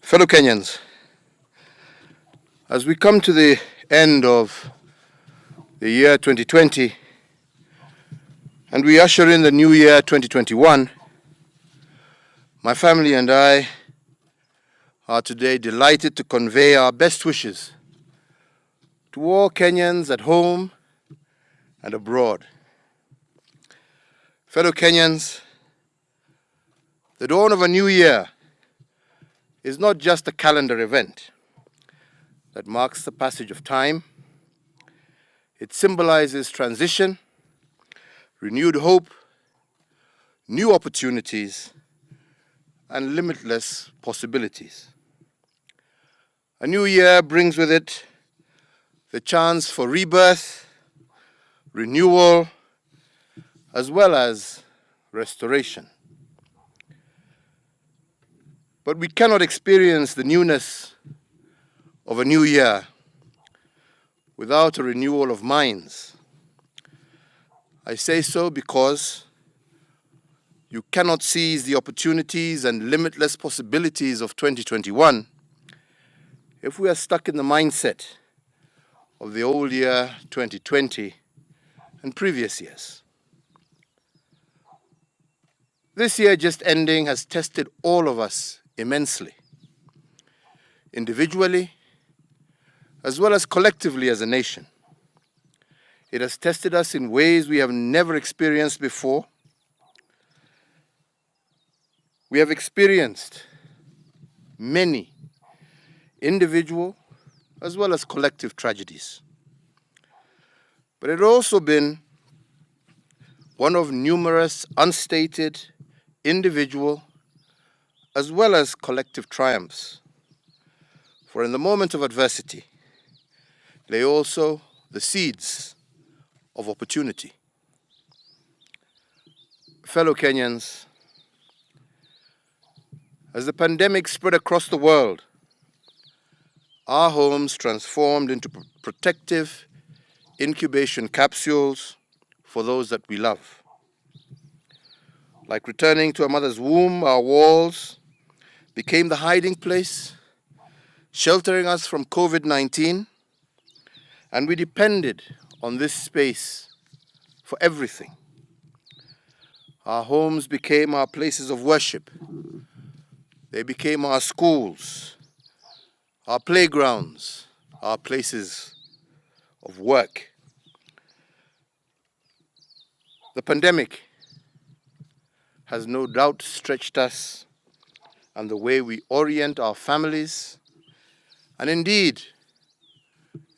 Fellow Kenyans, as we come to the end of the year 2020 and we usher in the new year 2021, my family and I are today delighted to convey our best wishes to all Kenyans at home and abroad. Fellow Kenyans, the dawn of a new year is not just a calendar event that marks the passage of time. It symbolizes transition, renewed hope, new opportunities, and limitless possibilities. A new year brings with it the chance for rebirth, renewal, as well as restoration. But we cannot experience the newness of a new year without a renewal of minds. I say so because you cannot seize the opportunities and limitless possibilities of 2021 if we are stuck in the mindset of the old year 2020 and previous years. This year just ending has tested all of us immensely, individually as well as collectively as a nation. It has tested us in ways we have never experienced before. We have experienced many individual as well as collective tragedies. But it has also been one of numerous unstated individual as well as collective triumphs. For in the moment of adversity, lay also the seeds of opportunity. Fellow Kenyans, as the pandemic spread across the world, our homes transformed into protective incubation capsules for those that we love. Like returning to a mother's womb, our walls became the hiding place, sheltering us from COVID-19, and we depended on this space for everything. Our homes became our places of worship. They became our schools, our playgrounds, our places of work. The pandemic has no doubt stretched us and the way we orient our families, and indeed,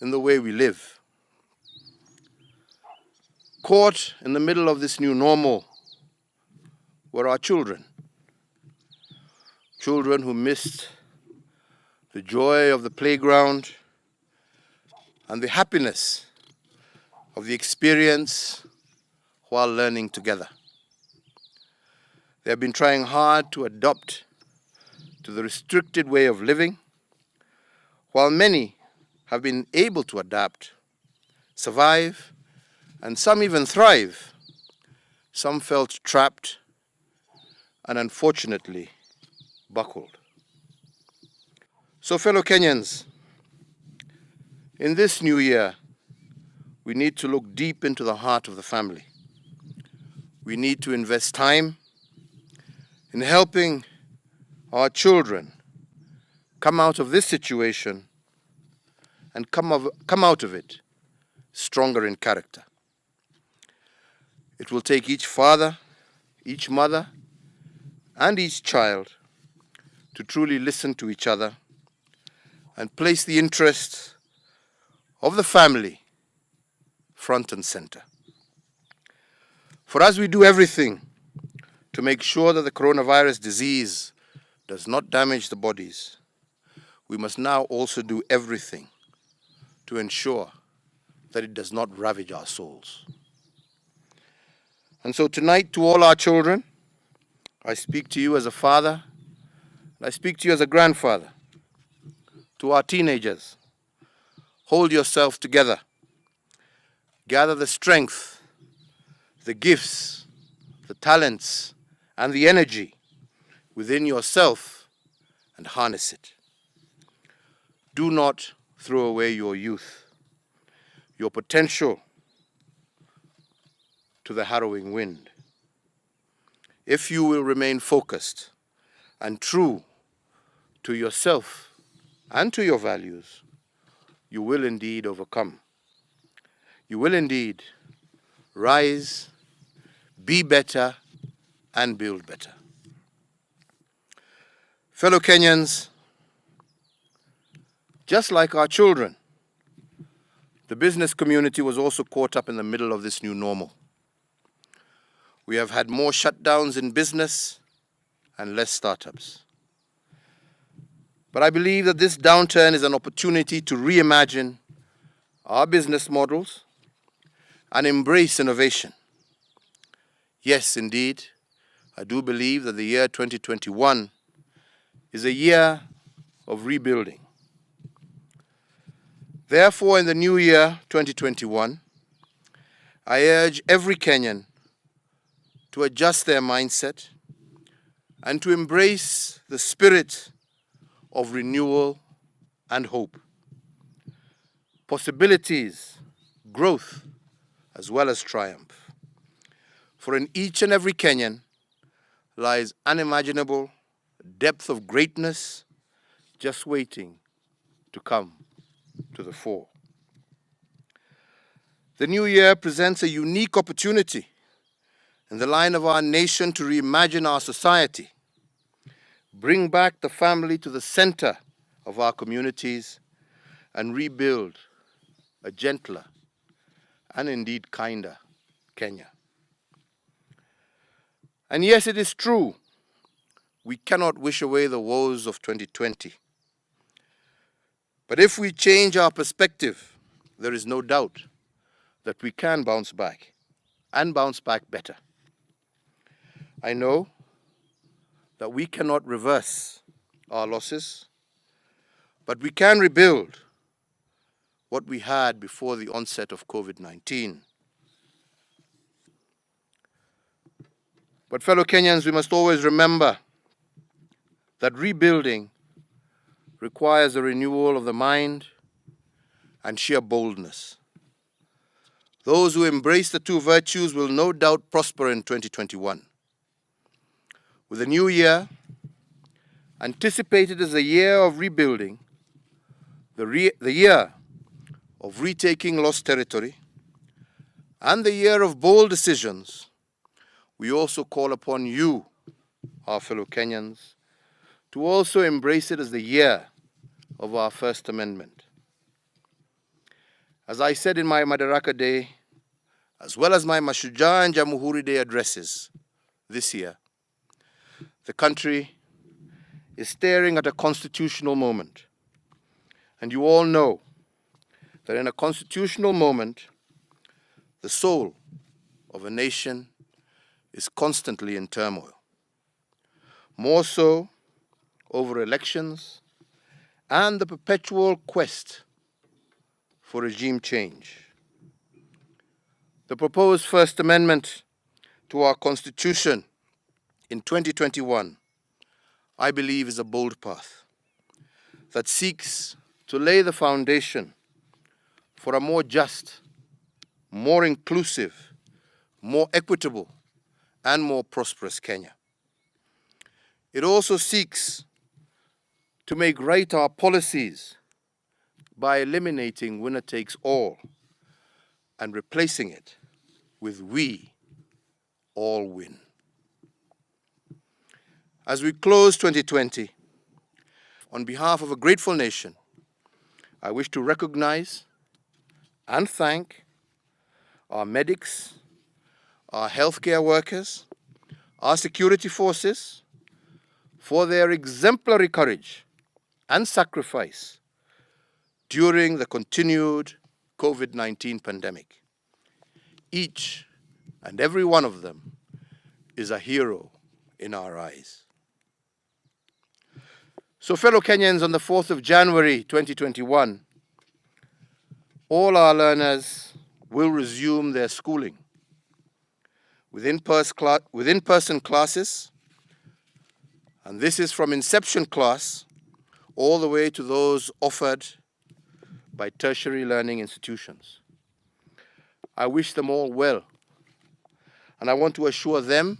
in the way we live. Caught in the middle of this new normal were our children. Children who missed the joy of the playground and the happiness of the experience while learning together. They have been trying hard to adapt to the restricted way of living, while many have been able to adapt, survive, and some even thrive. Some felt trapped and unfortunately buckled. So, fellow Kenyans, in this new year, we need to look deep into the heart of the family. We need to invest time in helping our children come out of this situation and come out of it stronger in character. It will take each father, each mother, and each child to truly listen to each other and place the interests of the family front and center. For as we do everything to make sure that the coronavirus disease does not damage the bodies, we must now also do everything to ensure that it does not ravage our souls. And so tonight, to all our children, I speak to you as a father, and I speak to you as a grandfather. To our teenagers, hold yourself together. Gather the strength, the gifts, the talents, and the energy within yourself and harness it. Do not throw away your youth, your potential, to the harrowing wind. If you will remain focused and true to yourself and to your values, you will indeed overcome. You will indeed rise, be better, and build better. Fellow Kenyans, just like our children, the business community was also caught up in the middle of this new normal. We have had more shutdowns in business and less startups. But I believe that this downturn is an opportunity to reimagine our business models and embrace innovation. Yes, indeed, I do believe that the year 2021 is a year of rebuilding. Therefore, in the new year 2021, I urge every Kenyan to adjust their mindset and to embrace the spirit of renewal and hope. Possibilities, growth, as well as triumph. For in each and every Kenyan lies unimaginable depth of greatness just waiting to come to the fore. The new year presents a unique opportunity in the line of our nation to reimagine our society, bring back the family to the center of our communities, and rebuild a gentler and indeed kinder Kenya. And yes, it is true, we cannot wish away the woes of 2020. But if we change our perspective, there is no doubt that we can bounce back and bounce back better. I know that we cannot reverse our losses, but we can rebuild what we had before the onset of COVID-19. But fellow Kenyans, we must always remember that rebuilding requires a renewal of the mind and sheer boldness. Those who embrace the two virtues will no doubt prosper in 2021. With the new year anticipated as a year of rebuilding, the year of retaking lost territory, and the year of bold decisions, we also call upon you, our fellow Kenyans, to also embrace it as the year of our First Amendment. As I said in my Madaraka Day, as well as my Mashujaa and Jamhuri Day addresses this year, the country is staring at a constitutional moment. And you all know that in a constitutional moment, the soul of a nation is constantly in turmoil. More so over elections and the perpetual quest for regime change. The proposed First Amendment to our Constitution in 2021, I believe, is a bold path that seeks to lay the foundation for a more just, more inclusive, more equitable, and more prosperous Kenya. It also seeks to make right our policies by eliminating winner takes all and replacing it with we all win. As we close 2020, on behalf of a grateful nation, I wish to recognize and thank our medics, our healthcare workers, our security forces for their exemplary courage and sacrifice during the continued COVID-19 pandemic. Each and every one of them is a hero in our eyes. So, fellow Kenyans, on the 4th of January 2021, all our learners will resume their schooling with in-person classes, and this is from inception class all the way to those offered by tertiary learning institutions. I wish them all well, and I want to assure them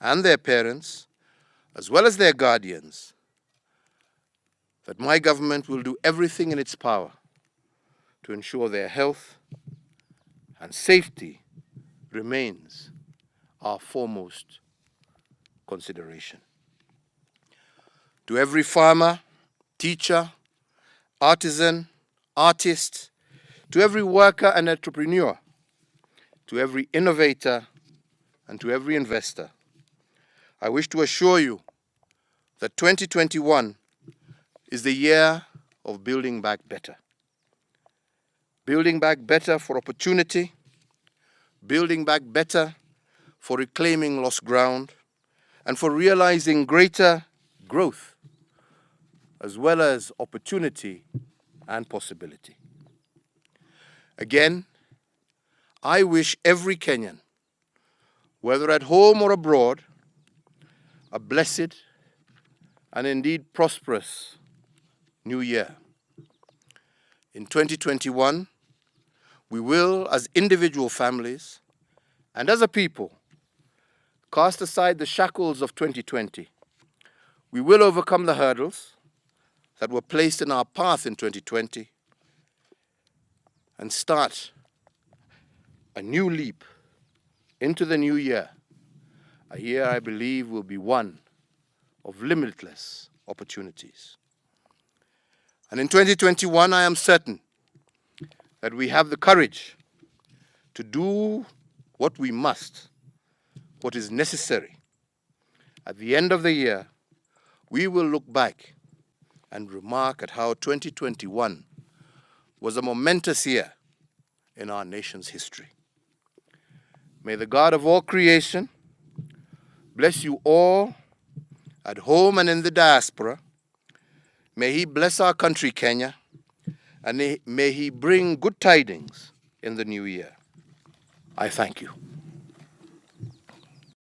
and their parents, as well as their guardians, that my government will do everything in its power to ensure their health and safety remains our foremost consideration. To every farmer, teacher, artisan, artist, to every worker and entrepreneur, to every innovator, and to every investor, I wish to assure you that 2021 is the year of building back better. Building back better for opportunity, building back better for reclaiming lost ground, and for realizing greater growth, as well as opportunity and possibility. Again, I wish every Kenyan, whether at home or abroad, a blessed and indeed prosperous new year. In 2021, we will, as individual families and as a people, cast aside the shackles of 2020. We will overcome the hurdles that were placed in our path in 2020 and start a new leap into the new year, a year I believe will be one of limitless opportunities. And in 2021, I am certain that we have the courage to do what we must, what is necessary. At the end of the year, we will look back and remark at how 2021 was a momentous year in our nation's history. May the God of all creation bless you all at home and in the diaspora. May He bless our country, Kenya, and may He bring good tidings in the new year. I thank you.